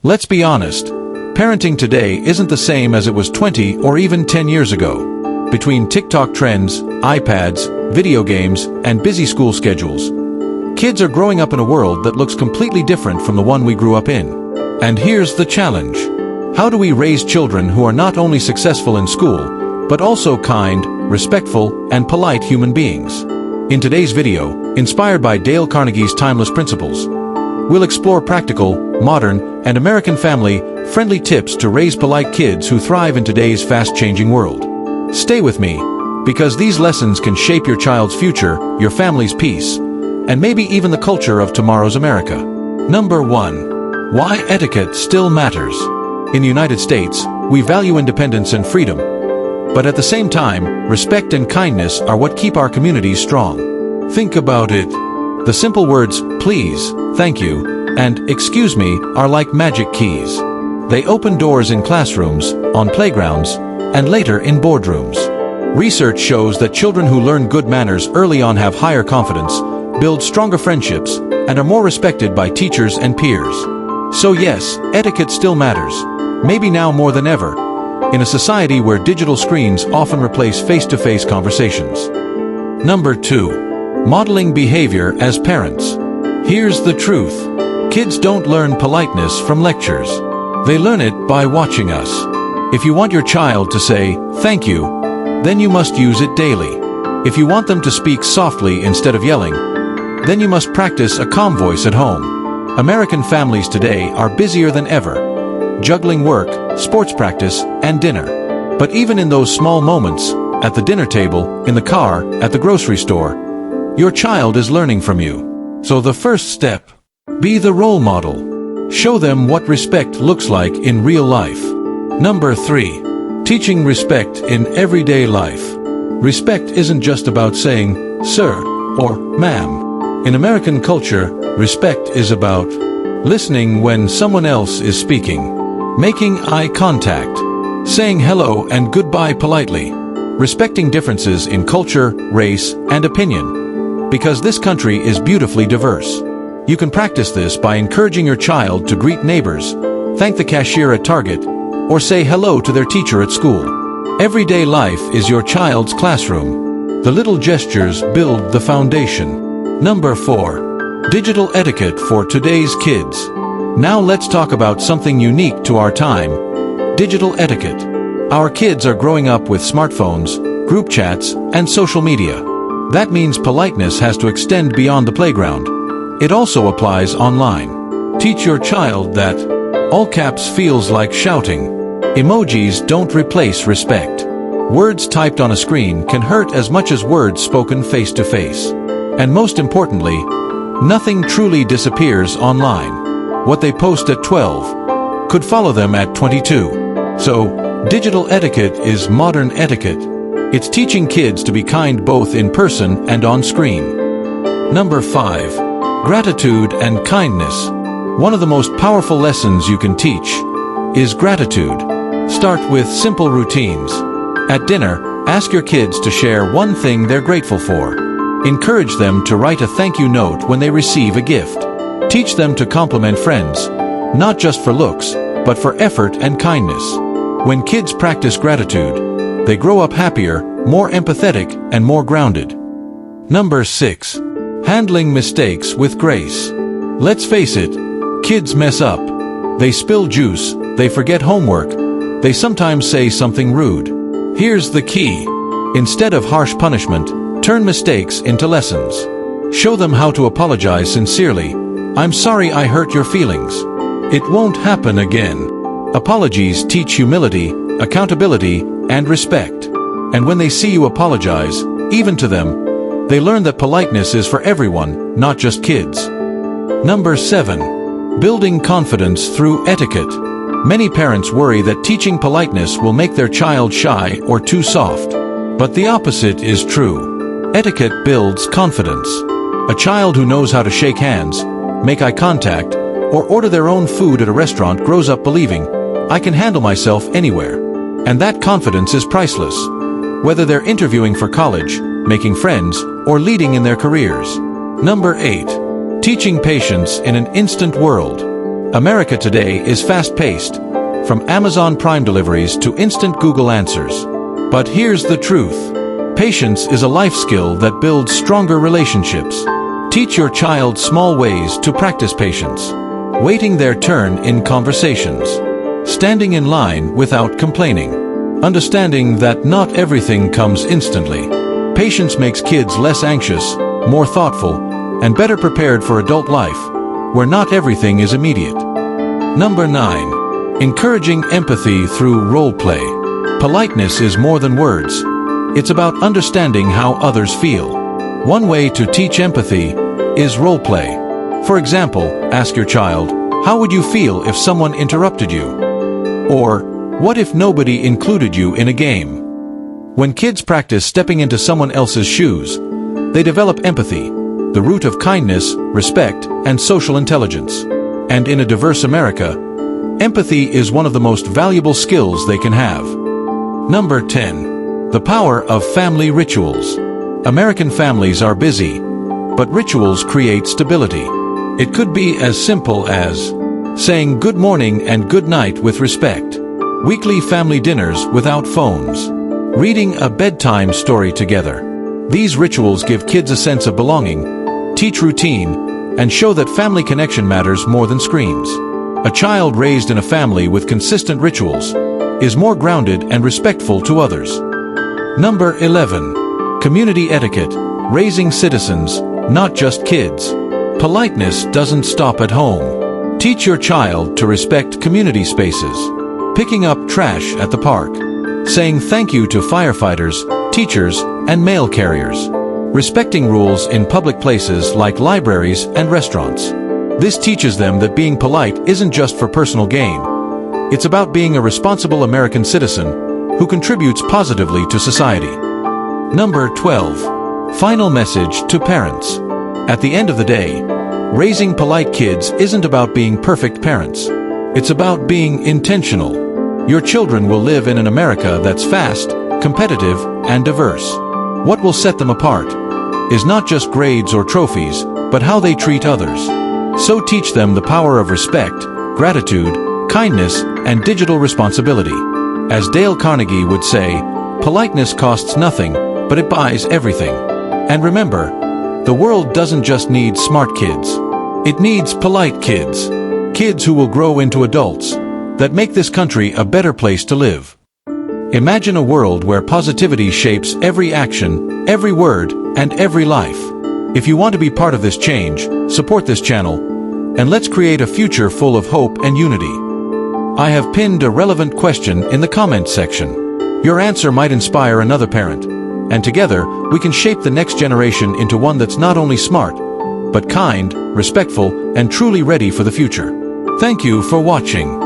Let's be honest. Parenting today isn't the same as it was 20 or even 10 years ago. Between TikTok trends, iPads, video games, and busy school schedules, kids are growing up in a world that looks completely different from the one we grew up in. And here's the challenge. How do we raise children who are not only successful in school, but also kind, respectful, and polite human beings? In today's video, inspired by Dale Carnegie's timeless principles, we'll explore practical, modern, and American family-friendly tips to raise polite kids who thrive in today's fast-changing world. Stay with me, because these lessons can shape your child's future, your family's peace, and maybe even the culture of tomorrow's America. Number 1. Why etiquette still matters. In the United States, we value independence and freedom, but at the same time, respect and kindness are what keep our communities strong. Think about it. The simple words, please, thank you, and excuse me, are like magic keys. They open doors in classrooms, on playgrounds, and later in boardrooms. Research shows that children who learn good manners early on have higher confidence, build stronger friendships, and are more respected by teachers and peers. So yes, etiquette still matters, maybe now more than ever, in a society where digital screens often replace face-to-face conversations. Number 2. Modeling behavior as parents. Here's the truth. Kids don't learn politeness from lectures. They learn it by watching us. If you want your child to say, thank you, then you must use it daily. If you want them to speak softly instead of yelling, then you must practice a calm voice at home. American families today are busier than ever, juggling work, sports practice, and dinner. But even in those small moments, at the dinner table, in the car, at the grocery store, your child is learning from you. So the first step, be the role model. Show them what respect looks like in real life. Number 3. Teaching respect in everyday life. Respect isn't just about saying, sir, or ma'am. In American culture, respect is about listening when someone else is speaking, making eye contact, saying hello and goodbye politely, respecting differences in culture, race, and opinion. Because this country is beautifully diverse. You can practice this by encouraging your child to greet neighbors, thank the cashier at Target, or say hello to their teacher at school. Everyday life is your child's classroom. The little gestures build the foundation. Number 4. Digital etiquette for today's kids. Now let's talk about something unique to our time. Digital etiquette. Our kids are growing up with smartphones, group chats, and social media. That means politeness has to extend beyond the playground. It also applies online. Teach your child that all caps feels like shouting. Emojis don't replace respect. Words typed on a screen can hurt as much as words spoken face to face. And most importantly, nothing truly disappears online. What they post at 12 could follow them at 22. So, digital etiquette is modern etiquette. It's teaching kids to be kind both in person and on screen. Number 5. Gratitude and kindness. One of the most powerful lessons you can teach is gratitude. Start with simple routines. At dinner, ask your kids to share one thing they're grateful for. Encourage them to write a thank you note when they receive a gift. Teach them to compliment friends, not just for looks, but for effort and kindness. When kids practice gratitude, they grow up happier, more empathetic, and more grounded. Number 6. Handling mistakes with grace. Let's face it, kids mess up. They spill juice, they forget homework, they sometimes say something rude. Here's the key. Instead of harsh punishment, turn mistakes into lessons. Show them how to apologize sincerely. I'm sorry I hurt your feelings. It won't happen again. Apologies teach humility, accountability, and respect. And when they see you apologize, even to them, they learn that politeness is for everyone, not just kids. Number 7. Building confidence through etiquette. Many parents worry that teaching politeness will make their child shy or too soft. But the opposite is true. Etiquette builds confidence. A child who knows how to shake hands, make eye contact, or order their own food at a restaurant grows up believing, I can handle myself anywhere. And that confidence is priceless, whether they're interviewing for college, making friends, or leading in their careers. Number 8. Teaching patience in an instant world. America today is fast-paced, from Amazon Prime deliveries to instant Google answers. But here's the truth. Patience is a life skill that builds stronger relationships. Teach your child small ways to practice patience. Waiting their turn in conversations. Standing in line without complaining. Understanding that not everything comes instantly. Patience makes kids less anxious, more thoughtful, and better prepared for adult life, where not everything is immediate. Number 9. Encouraging empathy through role play. Politeness is more than words. It's about understanding how others feel. One way to teach empathy is role play. For example, ask your child, how would you feel if someone interrupted you? Or, what if nobody included you in a game? When kids practice stepping into someone else's shoes, they develop empathy, the root of kindness, respect, and social intelligence. And in a diverse America, empathy is one of the most valuable skills they can have. Number 10. The power of family rituals. American families are busy, but rituals create stability. It could be as simple as saying good morning and good night with respect, weekly family dinners without phones, reading a bedtime story together. These rituals give kids a sense of belonging, teach routine, and show that family connection matters more than screens. A child raised in a family with consistent rituals is more grounded and respectful to others. Number 11. Community etiquette, raising citizens, not just kids. Politeness doesn't stop at home. Teach your child to respect community spaces, picking up trash at the park, saying thank you to firefighters, teachers, and mail carriers, respecting rules in public places like libraries and restaurants. This teaches them that being polite isn't just for personal gain. It's about being a responsible American citizen who contributes positively to society. Number 12. Final message to parents. At the end of the day, raising polite kids isn't about being perfect parents. It's about being intentional. Your children will live in an America that's fast, competitive, and diverse. What will set them apart is not just grades or trophies, but how they treat others. So teach them the power of respect, gratitude, kindness, and digital responsibility. As Dale Carnegie would say, politeness costs nothing, but it buys everything. And remember, the world doesn't just need smart kids. It needs polite kids. Kids who will grow into adults that make this country a better place to live. Imagine a world where positivity shapes every action, every word, and every life. If you want to be part of this change, support this channel, and let's create a future full of hope and unity. I have pinned a relevant question in the comments section. Your answer might inspire another parent, and together we can shape the next generation into one that's not only smart, but kind, respectful, and truly ready for the future. Thank you for watching.